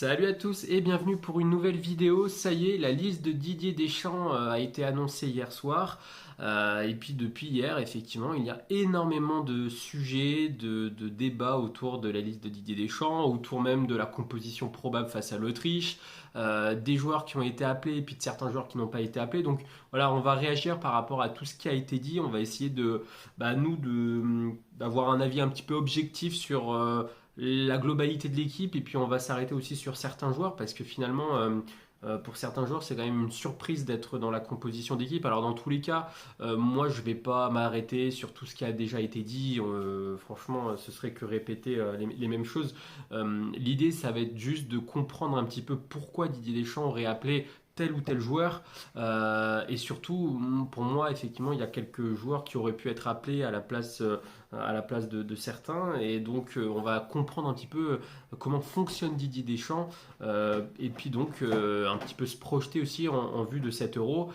Salut à tous et bienvenue pour une nouvelle vidéo. Ça y est, la liste de Didier Deschamps a été annoncée hier soir. Et puis depuis hier, effectivement, il y a énormément de sujets, de débats autour de la liste de Didier Deschamps, autour même de la composition probable face à l'Autriche, des joueurs qui ont été appelés et puis de certains joueurs qui n'ont pas été appelés. Donc voilà, on va réagir par rapport à tout ce qui a été dit. On va essayer d'avoir un avis un petit peu objectif sur la globalité de l'équipe et puis on va s'arrêter aussi sur certains joueurs parce que finalement pour certains joueurs c'est quand même une surprise d'être dans la composition d'équipe. Alors dans tous les cas moi je vais pas m'arrêter sur tout ce qui a déjà été dit. Franchement ce serait que répéter les mêmes choses. L'idée ça va être juste de comprendre un petit peu pourquoi Didier Deschamps aurait appelé tel ou tel joueur. Et surtout, pour moi, effectivement, il y a quelques joueurs qui auraient pu être appelés à la place de certains. Et donc, on va comprendre un petit peu comment fonctionne Didier Deschamps. Et puis donc, un petit peu se projeter aussi en vue de cet euro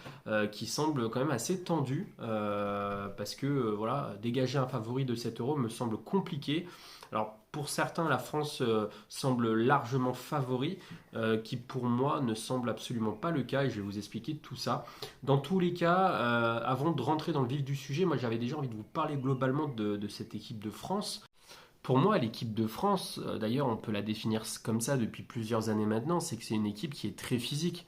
qui semble quand même assez tendu. Parce que, voilà, dégager un favori de cet euro me semble compliqué. Alors pour certains, la France semble largement favori, qui pour moi ne semble absolument pas le cas et je vais vous expliquer tout ça. Dans tous les cas, avant de rentrer dans le vif du sujet, moi j'avais déjà envie de vous parler globalement de cette équipe de France. Pour moi, l'équipe de France, d'ailleurs on peut la définir comme ça depuis plusieurs années maintenant, c'est que c'est une équipe qui est très physique,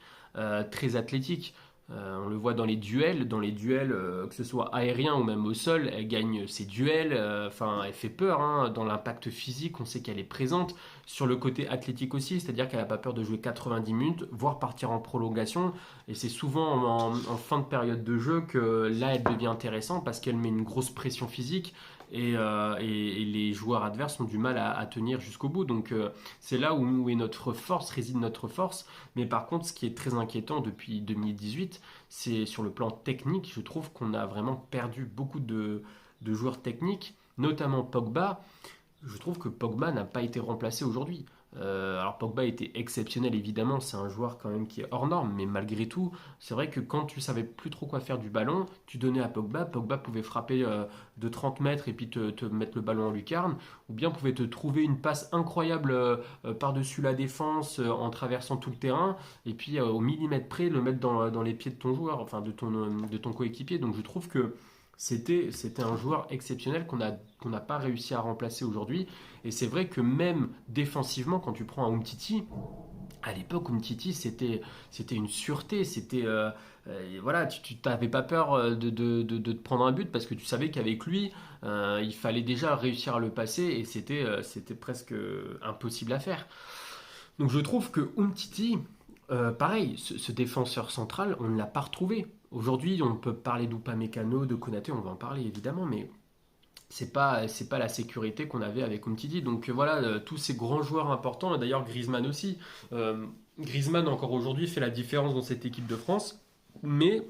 très athlétique. On le voit dans les duels que ce soit aérien ou même au sol, elle gagne ses duels, enfin elle fait peur hein, dans l'impact physique, on sait qu'elle est présente. Sur le côté athlétique aussi, c'est-à-dire qu'elle n'a pas peur de jouer 90 minutes, voire partir en prolongation. Et c'est souvent en fin de période de jeu que là elle devient intéressante parce qu'elle met une grosse pression physique et les joueurs adverses ont du mal à tenir jusqu'au bout. Donc c'est là où est notre force, réside notre force. Mais par contre, ce qui est très inquiétant depuis 2018, c'est sur le plan technique. Je trouve qu'on a vraiment perdu beaucoup de joueurs techniques, notamment Pogba. Je trouve que Pogba n'a pas été remplacé aujourd'hui. Alors Pogba était exceptionnel évidemment, c'est un joueur quand même qui est hors norme, mais malgré tout, c'est vrai que quand tu savais plus trop quoi faire du ballon, tu donnais à Pogba, Pogba pouvait frapper de 30 mètres et puis te mettre le ballon en lucarne, ou bien pouvait te trouver une passe incroyable par-dessus la défense en traversant tout le terrain, et puis au millimètre près le mettre dans les pieds de ton joueur, enfin de ton coéquipier. Donc je trouve que c'était un joueur exceptionnel qu'on n'a pas réussi à remplacer aujourd'hui. Et c'est vrai que même défensivement, quand tu prends un Umtiti, à l'époque, Umtiti, c'était une sûreté. Voilà, tu n'avais pas peur de te prendre un but parce que tu savais qu'avec lui, il fallait déjà réussir à le passer et c'était presque impossible à faire. Donc je trouve que Umtiti, pareil, ce défenseur central, on ne l'a pas retrouvé. Aujourd'hui, on peut parler d'Upamecano, de Konaté, on va en parler évidemment, mais c'est pas la sécurité qu'on avait avec Umtiti. Donc voilà, tous ces grands joueurs importants, et d'ailleurs Griezmann aussi. Griezmann encore aujourd'hui fait la différence dans cette équipe de France, mais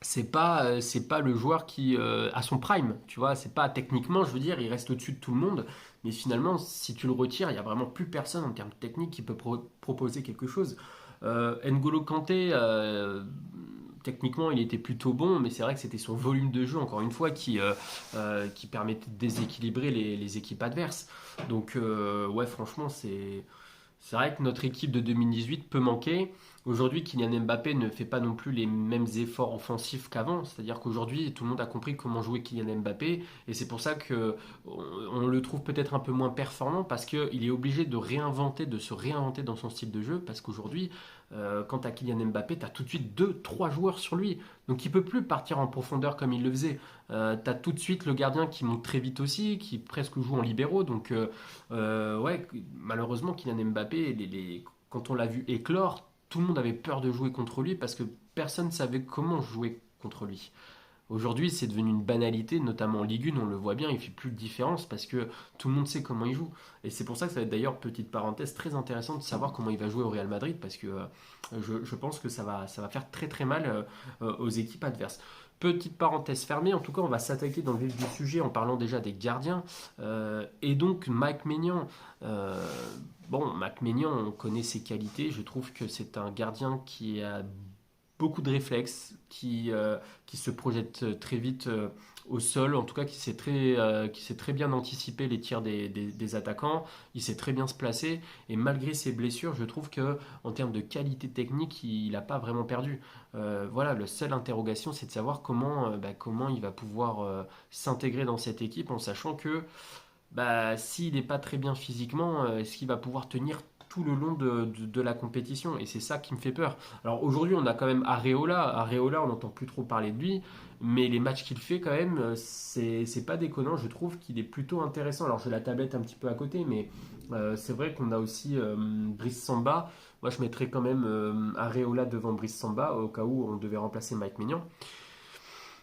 c'est pas le joueur qui a son prime, tu vois, c'est pas techniquement, je veux dire, il reste au-dessus de tout le monde, mais finalement, si tu le retires, il y a vraiment plus personne en termes techniques qui peut proposer quelque chose. N'Golo Kanté, techniquement, il était plutôt bon, mais c'est vrai que c'était son volume de jeu, encore une fois, qui permettait de déséquilibrer les équipes adverses. Donc, ouais, franchement, c'est vrai que notre équipe de 2018 peut manquer. Aujourd'hui, Kylian Mbappé ne fait pas non plus les mêmes efforts offensifs qu'avant. C'est-à-dire qu'aujourd'hui, tout le monde a compris comment jouer Kylian Mbappé. Et c'est pour ça qu'on le trouve peut-être un peu moins performant parce qu'il est obligé de se réinventer dans son style de jeu. Parce qu'aujourd'hui, quand tu as Kylian Mbappé, tu as tout de suite deux, trois joueurs sur lui. Donc il ne peut plus partir en profondeur comme il le faisait. Tu as tout de suite le gardien qui monte très vite aussi, qui presque joue en libéraux. Donc ouais, malheureusement, Kylian Mbappé, quand on l'a vu éclore, tout le monde avait peur de jouer contre lui parce que personne ne savait comment jouer contre lui. Aujourd'hui, c'est devenu une banalité, notamment en Ligue 1, on le voit bien, il ne fait plus de différence parce que tout le monde sait comment il joue. Et c'est pour ça que ça va être d'ailleurs, petite parenthèse, très intéressant de savoir comment il va jouer au Real Madrid parce que je pense que ça va faire très très mal aux équipes adverses. Petite parenthèse fermée, en tout cas, on va s'attaquer dans le vif du sujet en parlant déjà des gardiens. Et donc, Mike Maignan. Bon, Mike Maignan, on connaît ses qualités. Je trouve que c'est un gardien qui a beaucoup de réflexes, qui se projette très vite au sol, en tout cas qui sait très bien anticiper les tirs des attaquants, il sait très bien se placer, et malgré ses blessures, je trouve que en termes de qualité technique, il n'a pas vraiment perdu. Voilà, la seule interrogation, c'est de savoir comment il va pouvoir s'intégrer dans cette équipe en sachant que s'il n'est pas très bien physiquement, est-ce qu'il va pouvoir tenir tout le long de la compétition? Et c'est ça qui me fait peur. Alors aujourd'hui, on a quand même Areola. Areola, on n'entend plus trop parler de lui, mais les matchs qu'il fait quand même, c'est pas déconnant. Je trouve qu'il est plutôt intéressant. Alors j'ai la tablette un petit peu à côté, mais c'est vrai qu'on a aussi Brice Samba. Moi, je mettrais quand même Areola devant Brice Samba au cas où on devait remplacer Mike Maignan.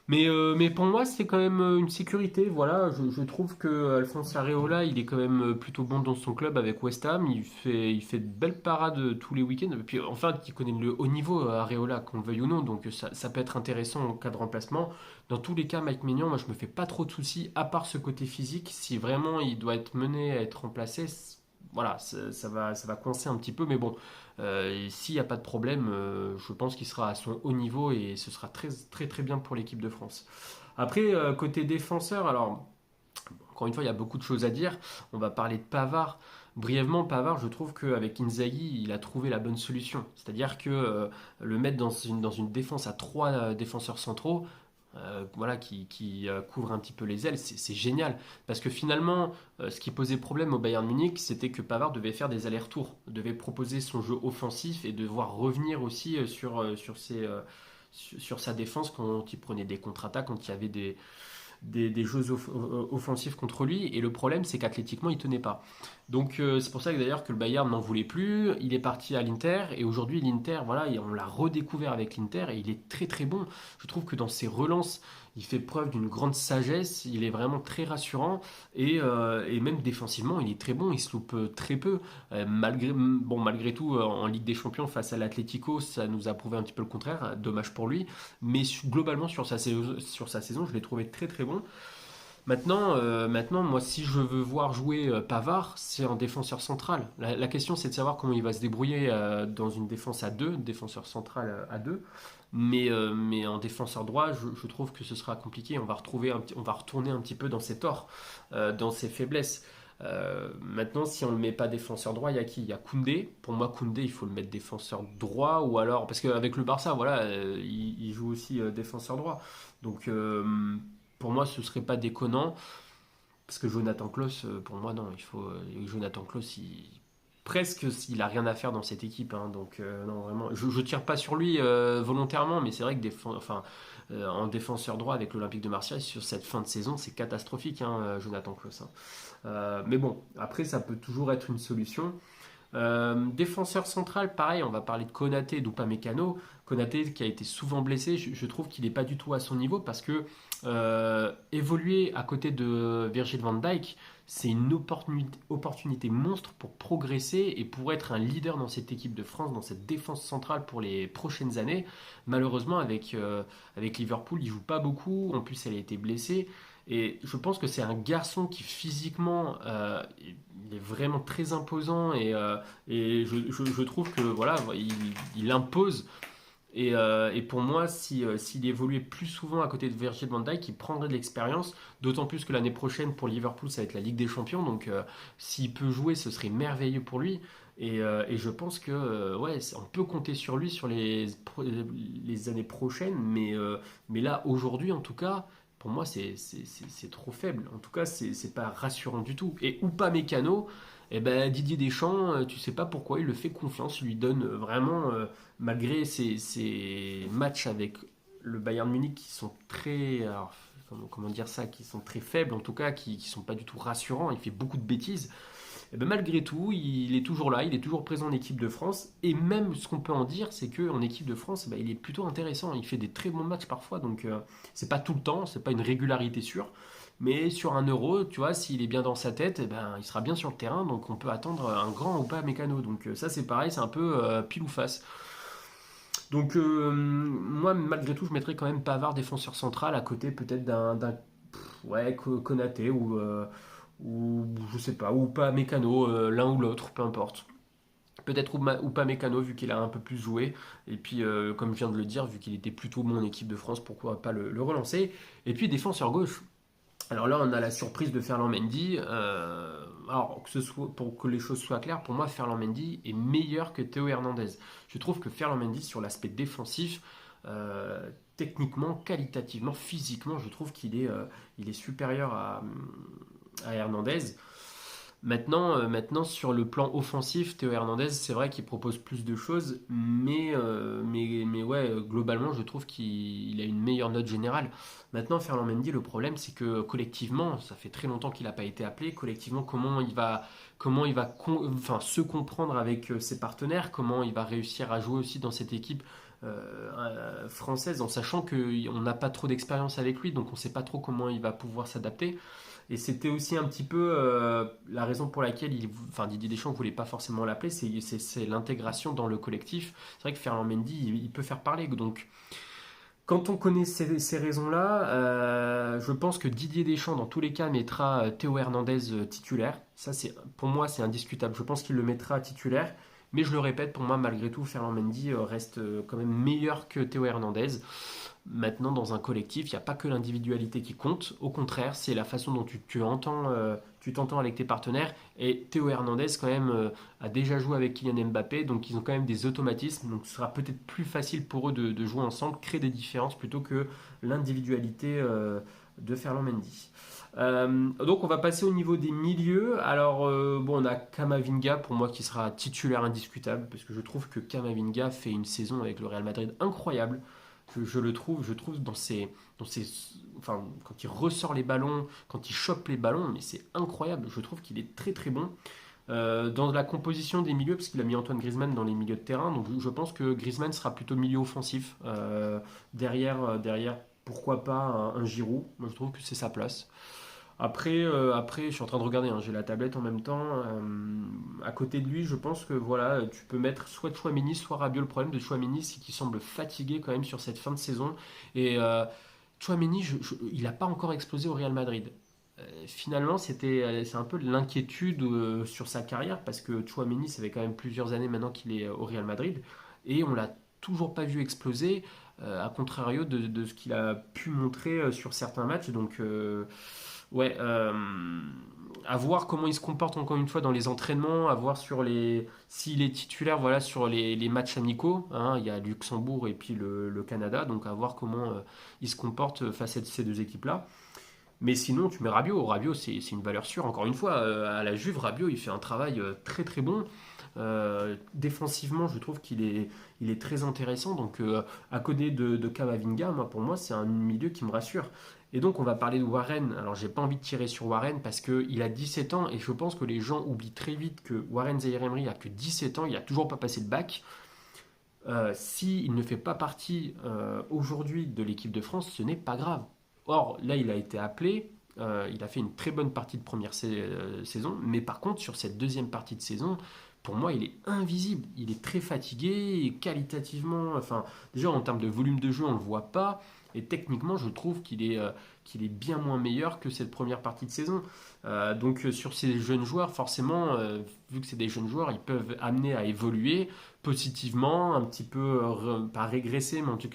Mais pour moi, c'est quand même une sécurité. Voilà, je trouve que Alphonse Areola, il est quand même plutôt bon dans son club avec West Ham. Il fait de belles parades tous les week-ends. Et puis, enfin, il connaît le haut niveau, Areola, qu'on le veuille ou non. Donc, ça peut être intéressant en cas de remplacement. Dans tous les cas, Mike Maignan, moi, je me fais pas trop de soucis, à part ce côté physique. Si vraiment il doit être mené à être remplacé, voilà, ça va coincer un petit peu. Mais bon, s'il n'y a pas de problème, je pense qu'il sera à son haut niveau et ce sera très très très bien pour l'équipe de France. Après, côté défenseur, alors encore une fois, il y a beaucoup de choses à dire. On va parler de Pavard. Brièvement, Pavard, je trouve qu'avec Inzaghi, il a trouvé la bonne solution. C'est-à-dire que le mettre dans une défense à trois défenseurs centraux, voilà, qui couvre un petit peu les ailes, c'est génial. Parce que finalement, ce qui posait problème au Bayern Munich, c'était que Pavard devait faire des allers-retours, devait proposer son jeu offensif et devoir revenir aussi sur sa défense quand il prenait des contre-attaques, quand il y avait des jeux offensifs contre lui. Et le problème, c'est qu'athlétiquement, il tenait pas. Donc c'est pour ça que d'ailleurs que le Bayern n'en voulait plus. Il est parti à l'Inter et aujourd'hui l'Inter, voilà, on l'a redécouvert avec l'Inter et il est très très bon. Je trouve que dans ses relances, il fait preuve d'une grande sagesse. Il est vraiment très rassurant et même défensivement, il est très bon. Il se loupe très peu. Malgré tout, en Ligue des Champions face à l'Atlético, ça nous a prouvé un petit peu le contraire. Dommage pour lui. Mais globalement sur sa saison, je l'ai trouvé très très bon. Maintenant, moi, si je veux voir jouer Pavard, c'est un défenseur central. La question, c'est de savoir comment il va se débrouiller dans une défense à deux, défenseur central à deux. Mais en défenseur droit, je trouve que ce sera compliqué. On va retourner un petit peu dans ses torts, dans ses faiblesses. Maintenant, si on ne le met pas défenseur droit, il y a qui? Il y a Koundé. Pour moi, Koundé, il faut le mettre défenseur droit ou alors parce qu'avec le Barça, voilà, il joue aussi défenseur droit. Donc, pour moi, ce serait pas déconnant. Parce que Jonathan Klaus, pour moi, non. Jonathan Klaus, presque, il a rien à faire dans cette équipe. Hein. Donc, non, vraiment. Je tire pas sur lui volontairement, mais c'est vrai que en défenseur droit avec l'Olympique de Marseille, sur cette fin de saison, c'est catastrophique, hein, Jonathan Klaus. Hein. Mais bon, après, ça peut toujours être une solution. Défenseur central, pareil, on va parler de Konaté, d'Upamecano. Konaté qui a été souvent blessé, je trouve qu'il n'est pas du tout à son niveau parce que évoluer à côté de Virgil van Dijk, c'est une opportunité monstre pour progresser et pour être un leader dans cette équipe de France, dans cette défense centrale pour les prochaines années. Malheureusement, avec Liverpool, il joue pas beaucoup. En plus, elle a été blessée. Et je pense que c'est un garçon qui physiquement il est vraiment très imposant et je trouve que voilà il impose et pour moi s'il évoluait plus souvent à côté de Virgil van Dijk il prendrait de l'expérience d'autant plus que l'année prochaine pour Liverpool ça va être la Ligue des Champions donc s'il peut jouer ce serait merveilleux pour lui et je pense que ouais on peut compter sur lui sur les années prochaines mais là aujourd'hui en tout cas pour moi, c'est trop faible. En tout cas, c'est pas rassurant du tout. Et Upamecano, eh ben, Didier Deschamps, tu sais pas pourquoi, il le fait confiance. Il lui donne vraiment, malgré ses matchs avec le Bayern Munich qui sont très. Alors, comment dire ça? Qui sont très faibles, en tout cas, qui sont pas du tout rassurants. Il fait beaucoup de bêtises. Et ben malgré tout, il est toujours là, il est toujours présent en équipe de France. Et même ce qu'on peut en dire, c'est qu'en équipe de France, il est plutôt intéressant. Il fait des très bons matchs parfois, donc c'est pas tout le temps, c'est pas une régularité sûre. Mais sur un euro, tu vois, s'il est bien dans sa tête, il sera bien sur le terrain, donc on peut attendre un grand ou pas mécano. Donc ça c'est pareil, c'est un peu pile ou face. Donc moi malgré tout, je mettrais quand même Pavard défenseur central à côté peut-être ouais, Konaté ou je sais pas, ou pas Mécano, l'un ou l'autre, peu importe. Peut-être Upamecano, vu qu'il a un peu plus joué. Et puis, comme je viens de le dire, vu qu'il était plutôt bon en équipe de France, pourquoi pas le relancer. Et puis, défenseur gauche. Alors là, on a la surprise de Ferland Mendy. Alors, pour que les choses soient claires, pour moi, Ferland Mendy est meilleur que Théo Hernandez. Je trouve que Ferland Mendy, sur l'aspect défensif, techniquement, qualitativement, physiquement, je trouve il est supérieur à Hernandez. Maintenant, sur le plan offensif, Théo Hernandez, c'est vrai qu'il propose plus de choses, mais ouais, globalement, je trouve qu'il a une meilleure note générale. Maintenant, Ferland Mendy, le problème, c'est que collectivement, ça fait très longtemps qu'il n'a pas été appelé. Collectivement, enfin, se comprendre avec ses partenaires, comment il va réussir à jouer aussi dans cette équipe française, en sachant qu'on n'a pas trop d'expérience avec lui, donc on ne sait pas trop comment il va pouvoir s'adapter. Et c'était aussi un petit peu la raison pour laquelle Didier Deschamps ne voulait pas forcément l'appeler, c'est l'intégration dans le collectif. C'est vrai que Ferland Mendy, il peut faire parler. Donc, quand on connaît ces raisons-là, je pense que Didier Deschamps, dans tous les cas, mettra Théo Hernandez titulaire. Ça, pour moi, c'est indiscutable. Je pense qu'il le mettra titulaire. Mais je le répète, pour moi, malgré tout, Ferland Mendy reste quand même meilleur que Théo Hernandez. Maintenant, dans un collectif, il n'y a pas que l'individualité qui compte. Au contraire, c'est la façon dont tu t'entends avec tes partenaires. Et Théo Hernandez, quand même, a déjà joué avec Kylian Mbappé. Donc, ils ont quand même des automatismes. Donc, ce sera peut-être plus facile pour eux de jouer ensemble, créer des différences plutôt que l'individualité de Ferland Mendy. Donc, on va passer au niveau des milieux. Alors, bon, on a Kamavinga pour moi qui sera titulaire indiscutable parce que je trouve que Kamavinga fait une saison avec le Real Madrid incroyable. Je trouve enfin, quand il ressort les ballons, quand il chope les ballons, mais c'est incroyable. Je trouve qu'il est très très bon. Dans la composition des milieux, parce qu'il a mis Antoine Griezmann dans les milieux de terrain, donc je pense que Griezmann sera plutôt milieu offensif. Derrière, pourquoi pas un Giroud. Moi, je trouve que c'est sa place. Après, je suis en train de regarder, hein, j'ai la tablette en même temps. À côté de lui, je pense que voilà, tu peux mettre soit Chouameni, soit Rabiot. Le problème de Chouameni, c'est qu'il semble fatigué quand même sur cette fin de saison. Et Chouameni, il n'a pas encore explosé au Real Madrid. Finalement, c'est un peu l'inquiétude sur sa carrière parce que Chouameni, ça fait quand même plusieurs années maintenant qu'il est au Real Madrid et on l'a toujours pas vu exploser, à contrario de ce qu'il a pu montrer sur certains matchs. Donc, ouais, à voir comment il se comporte encore une fois dans les entraînements, à voir s'il est titulaire voilà, sur les matchs amicaux. Hein, il y a Luxembourg et puis le Canada, donc à voir comment il se comporte face à ces deux équipes-là. Mais sinon, tu mets Rabiot. Rabiot, c'est une valeur sûre. Encore une fois, à la Juve, Rabiot, il fait un travail très très bon. Défensivement, je trouve il est très intéressant. Donc, à côté de Camavinga, pour moi, c'est un milieu qui me rassure. Et donc, on va parler de Warren. Alors, j'ai pas envie de tirer sur Warren parce qu'il a 17 ans et je pense que les gens oublient très vite que Warren Zaïre-Emery a que 17 ans. Il a toujours pas passé le bac. S'il ne fait pas partie aujourd'hui de l'équipe de France, ce n'est pas grave. Or, là, il a été appelé. Il a fait une très bonne partie de première saison. Mais par contre, sur cette deuxième partie de saison, pour moi, il est invisible. Il est très fatigué et qualitativement. Enfin, déjà, en termes de volume de jeu, on ne le voit pas. Et techniquement, je trouve qu'il est bien moins meilleur que cette première partie de saison. Donc, sur ces jeunes joueurs, forcément, vu que c'est des jeunes joueurs, ils peuvent amener à évoluer positivement, un petit peu, pas régresser, mais en tout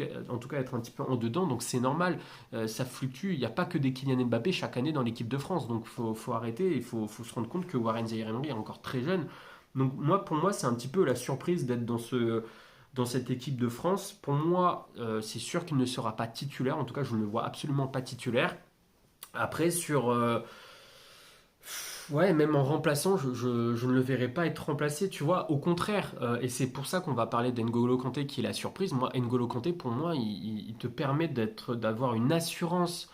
cas être un petit peu en dedans. Donc, c'est normal. Ça fluctue. Il n'y a pas que des Kylian Mbappé chaque année dans l'équipe de France. Donc, faut arrêter. Il faut se rendre compte que Warren Zaïre-Emery est encore très jeune. Donc, pour moi, c'est un petit peu la surprise d'être dans cette équipe de France. Pour moi, c'est sûr qu'il ne sera pas titulaire. En tout cas, je ne le vois absolument pas titulaire. Après, ouais, même en remplaçant, je ne le verrai pas être remplacé, tu vois. Au contraire, et c'est pour ça qu'on va parler d'N'Golo Kanté qui est la surprise. Moi, N'Golo Kanté, pour moi, il te permet d'avoir une assurance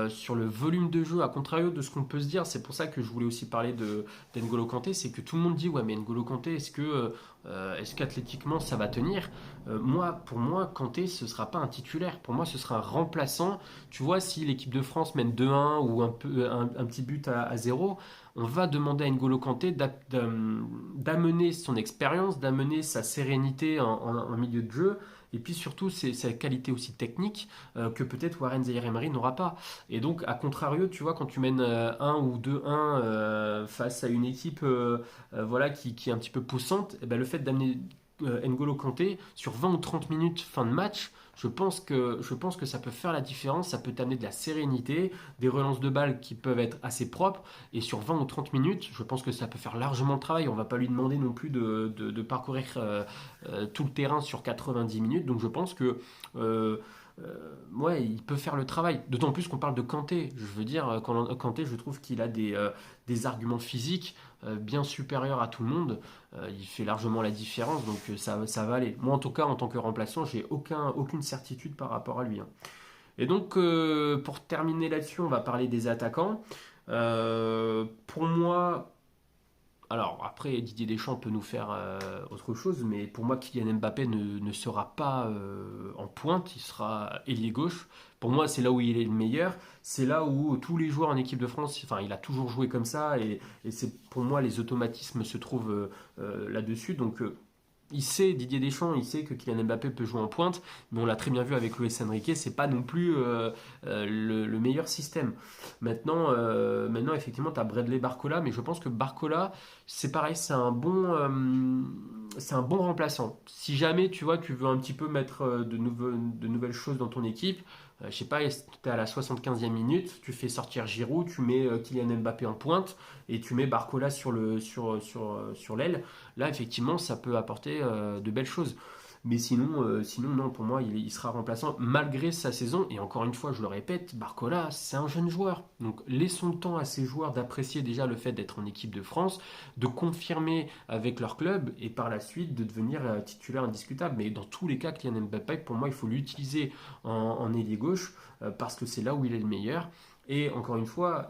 sur le volume de jeu, à contrario de ce qu'on peut se dire. C'est pour ça que je voulais aussi parler d'N'Golo Kanté. C'est que tout le monde dit, ouais, mais N'Golo Kanté, est-ce qu'athlétiquement ça va tenir? Pour moi, Kanté, ce sera pas un titulaire. Pour moi, ce sera un remplaçant. Tu vois, si l'équipe de France mène 2-1 ou un petit but à 0, on va demander à N'Golo Kanté d'amener son expérience, d'amener sa sérénité en milieu de jeu Et puis surtout, c'est sa qualité aussi technique que peut-être Warren Zaïre-Emery n'aura pas. Et donc, à contrario, tu vois, quand tu mènes 1 ou 2-1 face à une équipe voilà, qui est un petit peu poussante, eh ben, le fait d'amener N'Golo Kanté sur 20 ou 30 minutes fin de match, je pense que ça peut faire la différence, ça peut t'amener de la sérénité, des relances de balles qui peuvent être assez propres, et sur 20 ou 30 minutes, je pense que ça peut faire largement le travail. On va pas lui demander non plus de parcourir tout le terrain sur 90 minutes, donc je pense que ouais, il peut faire le travail. D'autant plus qu'on parle de Kanté. Je veux dire, Kanté, je trouve qu'il a des arguments physiques bien supérieurs à tout le monde. Il fait largement la différence, donc ça va aller. Moi, en tout cas, en tant que remplaçant, j'ai aucune certitude par rapport à lui, hein. Et donc, pour terminer là-dessus, on va parler des attaquants. Pour moi, alors après, Didier Deschamps peut nous faire autre chose, mais pour moi, Kylian Mbappé ne sera pas en pointe, il sera ailier gauche. Pour moi, c'est là où il est le meilleur. C'est là où tous les joueurs en équipe de France, enfin, il a toujours joué comme ça, et c'est pour moi les automatismes se trouvent là-dessus. Donc, il sait, Didier Deschamps, il sait que Kylian Mbappé peut jouer en pointe, mais on l'a très bien vu avec Luis Enrique, c'est pas non plus le meilleur système. Maintenant effectivement, tu as Bradley Barcola, mais je pense que Barcola, c'est pareil, c'est un bon remplaçant. Si jamais tu vois, tu veux un petit peu mettre de nouvelles choses dans ton équipe, je sais pas, tu es à la 75e minute, tu fais sortir Giroud, tu mets Kylian Mbappé en pointe et tu mets Barcola sur l'aile. Là, effectivement, ça peut apporter de belles choses. Mais sinon, non, pour moi, il sera remplaçant malgré sa saison. Et encore une fois, je le répète, Barcola, c'est un jeune joueur. Donc, laissons le temps à ces joueurs d'apprécier déjà le fait d'être en équipe de France, de confirmer avec leur club et par la suite de devenir titulaire indiscutable. Mais dans tous les cas, Kylian Mbappé, pour moi, il faut l'utiliser en ailier gauche parce que c'est là où il est le meilleur. Et encore une fois,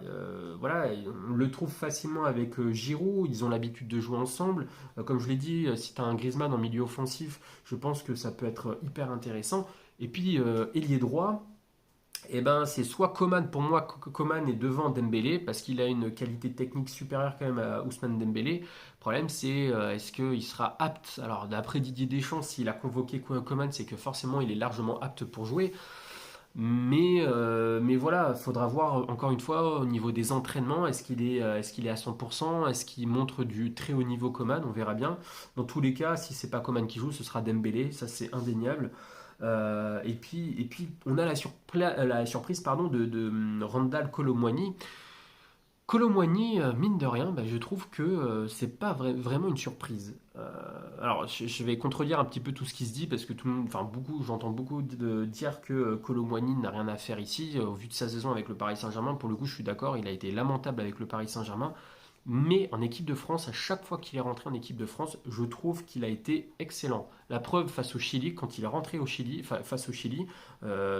voilà, on le trouve facilement avec Giroud, ils ont l'habitude de jouer ensemble. Comme je l'ai dit, si tu as un Griezmann en milieu offensif, je pense que ça peut être hyper intéressant. Et puis, ailier droit, eh ben, c'est soit Coman, pour moi, Coman est devant Dembélé, parce qu'il a une qualité technique supérieure quand même à Ousmane Dembélé. Le problème, c'est est-ce qu'il sera apte. Alors, d'après Didier Deschamps, s'il a convoqué Coman, c'est que forcément, il est largement apte pour jouer. Mais voilà, il faudra voir encore une fois au niveau des entraînements, est-ce qu'il est à 100%, est-ce qu'il montre du très haut niveau Coman, on verra bien. Dans tous les cas, si c'est pas Coman qui joue, ce sera Dembélé, ça c'est indéniable. Et puis on a la surprise pardon, de Randal Kolo Muani. Kolo Muani, mine de rien, bah, je trouve que c'est pas vraiment une surprise. Alors, je vais contredire un petit peu tout ce qui se dit parce que tout le monde, enfin j'entends beaucoup dire que Kolo Muani n'a rien à faire ici. Au vu de sa saison avec le Paris Saint-Germain, pour le coup, je suis d'accord, il a été lamentable avec le Paris Saint-Germain. Mais en équipe de France, à chaque fois qu'il est rentré en équipe de France, je trouve qu'il a été excellent. La preuve face au Chili, quand il est rentré au Chili, face au Chili,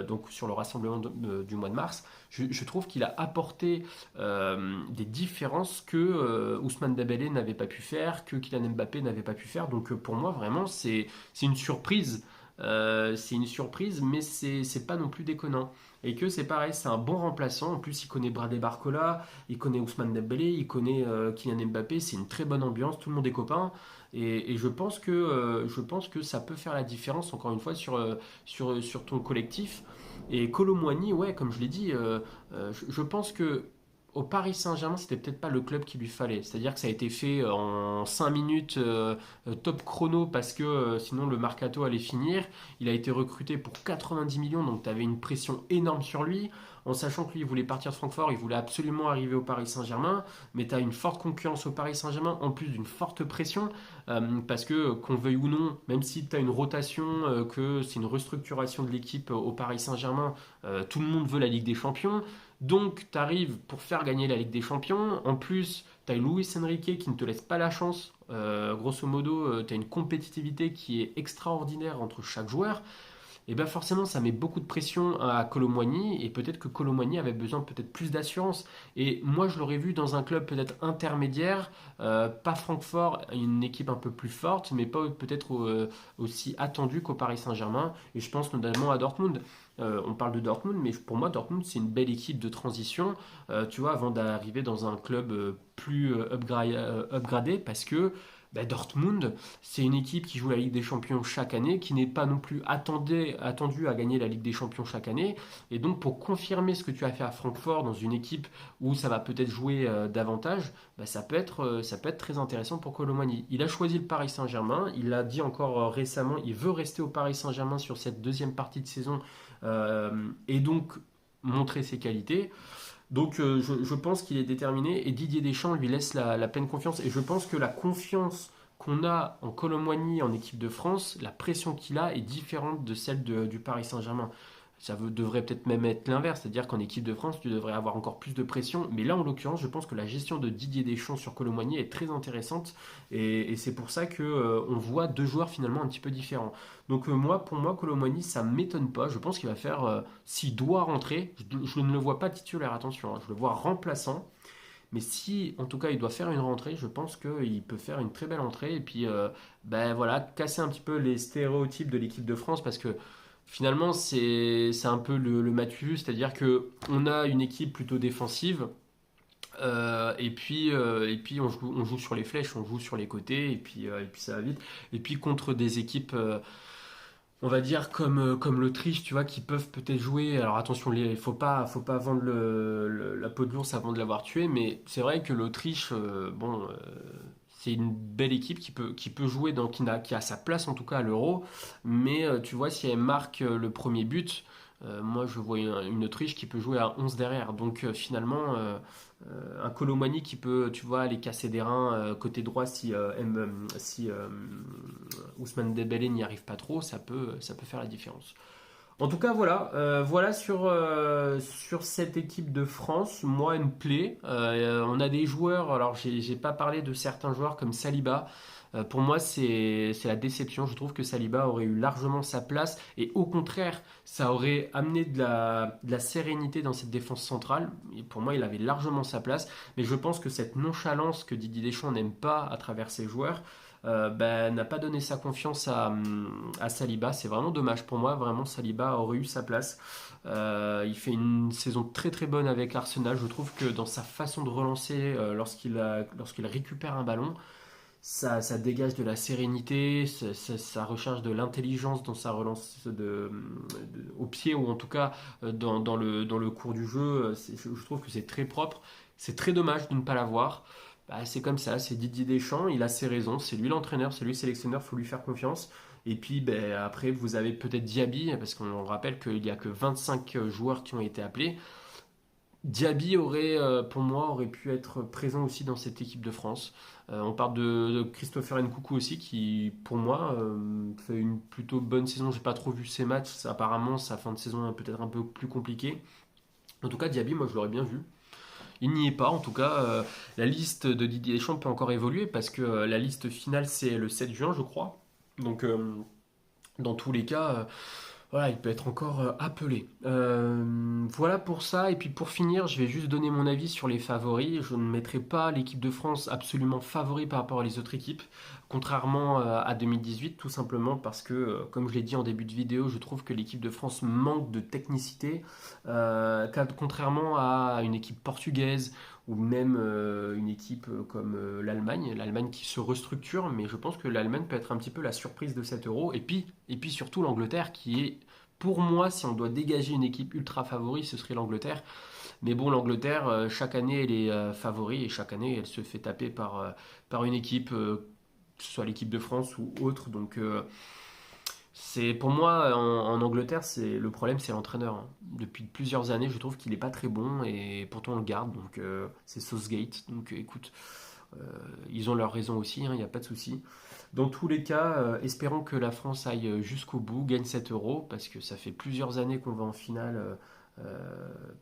donc sur le rassemblement du mois de mars, je trouve qu'il a apporté des différences que Ousmane Dembélé n'avait pas pu faire, que Kylian Mbappé n'avait pas pu faire. Donc pour moi, vraiment, c'est une surprise. C'est une surprise, mais c'est pas non plus déconnant. Et que c'est pareil, c'est un bon remplaçant. En plus, il connaît Bradley Barcola, il connaît Ousmane Dembélé, il connaît Kylian Mbappé. C'est une très bonne ambiance, tout le monde est copain. Et je pense que ça peut faire la différence, encore une fois, sur ton collectif. Et Kolo Muani, ouais, comme je l'ai dit, je pense que au Paris Saint-Germain, c'était peut-être pas le club qu'il lui fallait. C'est-à-dire que ça a été fait en 5 minutes top chrono parce que sinon le mercato allait finir. Il a été recruté pour 90 millions, donc tu avais une pression énorme sur lui. En sachant que lui, il voulait partir de Francfort, il voulait absolument arriver au Paris Saint-Germain, mais tu as une forte concurrence au Paris Saint-Germain, en plus d'une forte pression, parce que, qu'on veuille ou non, même si tu as une rotation, que c'est une restructuration de l'équipe au Paris Saint-Germain, tout le monde veut la Ligue des Champions. Donc, tu arrives pour faire gagner la Ligue des Champions. En plus, tu as Luis Enrique qui ne te laisse pas la chance. Grosso modo, tu as une compétitivité qui est extraordinaire entre chaque joueur. Et bien forcément, ça met beaucoup de pression à Kolo Muani. Et peut-être que Kolo Muani avait besoin peut-être plus d'assurance. Et moi, je l'aurais vu dans un club peut-être intermédiaire. Pas Francfort, une équipe un peu plus forte, mais pas peut-être aussi attendue qu'au Paris Saint-Germain. Et je pense notamment à Dortmund. On parle de Dortmund, mais pour moi, Dortmund, c'est une belle équipe de transition, tu vois, avant d'arriver dans un club plus upgradé, parce que Dortmund, c'est une équipe qui joue la Ligue des Champions chaque année, qui n'est pas non plus attendue à gagner la Ligue des Champions chaque année. Et donc, pour confirmer ce que tu as fait à Francfort dans une équipe où ça va peut-être jouer davantage, ça peut être très intéressant pour Colomani. Il a choisi le Paris Saint-Germain. Il l'a dit encore récemment, il veut rester au Paris Saint-Germain sur cette deuxième partie de saison et donc montrer ses qualités. Donc je pense qu'il est déterminé et Didier Deschamps lui laisse la pleine confiance. Et je pense que la confiance qu'on a en Colomboigny en équipe de France, la pression qu'il a est différente de celle du Paris Saint-Germain. Devrait peut-être même être l'inverse, c'est-à-dire qu'en équipe de France, tu devrais avoir encore plus de pression. Mais là, en l'occurrence, je pense que la gestion de Didier Deschamps sur Colomboigny est très intéressante. Et c'est pour ça qu'on voit deux joueurs finalement un petit peu différents. Donc pour moi, Colomboigny, ça ne m'étonne pas. Je pense qu'il va faire, s'il doit rentrer, je ne le vois pas titulaire, attention, hein, je le vois remplaçant. Mais si, en tout cas, il doit faire une rentrée, je pense qu'il peut faire une très belle entrée. Et puis, voilà, casser un petit peu les stéréotypes de l'équipe de France parce que finalement, c'est un peu le Matu, c'est-à-dire que on a une équipe plutôt défensive. Et puis on joue sur les flèches, on joue sur les côtés, et puis ça va vite. Et puis contre des équipes, on va dire comme l'Autriche, tu vois, qui peuvent peut-être jouer. Alors attention, faut pas vendre la peau de l'ours avant de l'avoir tué, mais c'est vrai que l'Autriche, c'est une belle équipe qui peut jouer qui a sa place en tout cas à l'Euro. Mais tu vois, si elle marque le premier but, moi je vois une Autriche qui peut jouer à 11 derrière. Donc finalement, un Colomani qui peut, tu vois, aller casser des reins côté droit si Ousmane Dembélé n'y arrive pas trop, ça peut faire la différence. En tout cas, voilà sur cette équipe de France. Moi, elle me plaît. On a des joueurs, alors j'ai pas parlé de certains joueurs comme Saliba. Pour moi, c'est la déception. Je trouve que Saliba aurait eu largement sa place et au contraire, ça aurait amené de la sérénité dans cette défense centrale. Et pour moi, il avait largement sa place. Mais je pense que cette nonchalance que Didier Deschamps n'aime pas à travers ses joueurs n'a pas donné sa confiance à Saliba. C'est vraiment dommage pour moi. Vraiment, Saliba aurait eu sa place. Il fait une saison très très bonne avec Arsenal. Je trouve que dans sa façon de relancer lorsqu'il récupère un ballon, ça dégage de la sérénité, ça recharge de l'intelligence dans sa relance au pied ou en tout cas dans le cours du jeu. Je trouve que c'est très propre. C'est très dommage de ne pas l'avoir. C'est comme ça, c'est Didier Deschamps, il a ses raisons, c'est lui l'entraîneur, c'est lui le sélectionneur, il faut lui faire confiance. Et puis après, vous avez peut-être Diaby, parce qu'on rappelle qu'il n'y a que 25 joueurs qui ont été appelés. Diaby pour moi, aurait pu être présent aussi dans cette équipe de France. On parle de Christopher Nkunku aussi, qui pour moi fait une plutôt bonne saison. J'ai pas trop vu ses matchs. Apparemment, sa fin de saison est peut-être un peu plus compliquée. En tout cas, Diaby, moi, je l'aurais bien vu. Il n'y est pas, en tout cas. La liste de Didier Deschamps peut encore évoluer parce que la liste finale, c'est le 7 juin, je crois. Donc, dans tous les cas, voilà, il peut être encore appelé. Voilà pour ça. Et puis pour finir, je vais juste donner mon avis sur les favoris. Je ne mettrai pas l'équipe de France absolument favori par rapport aux autres équipes, contrairement à 2018, tout simplement parce que, comme je l'ai dit en début de vidéo, je trouve que l'équipe de France manque de technicité, contrairement à une équipe portugaise ou même une équipe comme l'Allemagne qui se restructure, mais je pense que l'Allemagne peut être un petit peu la surprise de cet euro, et puis surtout l'Angleterre qui est, pour moi, si on doit dégager une équipe ultra favori, ce serait l'Angleterre. Mais bon, l'Angleterre, chaque année, elle est favori, et chaque année, elle se fait taper par une équipe, que ce soit l'équipe de France ou autre, donc c'est pour moi en Angleterre, le problème, c'est l'entraîneur, hein. Depuis plusieurs années, je trouve qu'il n'est pas très bon et pourtant on le garde. Donc c'est Southgate. Donc écoute, ils ont leur raison aussi, hein, il n'y a pas de souci. Dans tous les cas, espérons que la France aille jusqu'au bout, gagne 7 euros parce que ça fait plusieurs années qu'on va en finale.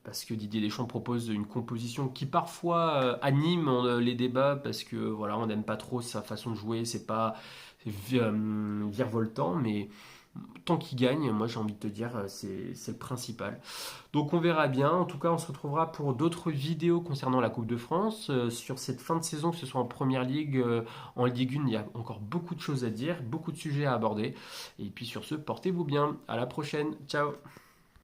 Parce que Didier Deschamps propose une composition qui parfois anime les débats parce que voilà, on n'aime pas trop sa façon de jouer, c'est virevoltant, mais tant qu'il gagne, moi j'ai envie de te dire, c'est le principal. Donc on verra bien. En tout cas, on se retrouvera pour d'autres vidéos concernant la Coupe de France. Sur cette fin de saison, que ce soit en Première Ligue, en Ligue 1, il y a encore beaucoup de choses à dire, beaucoup de sujets à aborder. Et puis sur ce, portez-vous bien. À la prochaine. Ciao.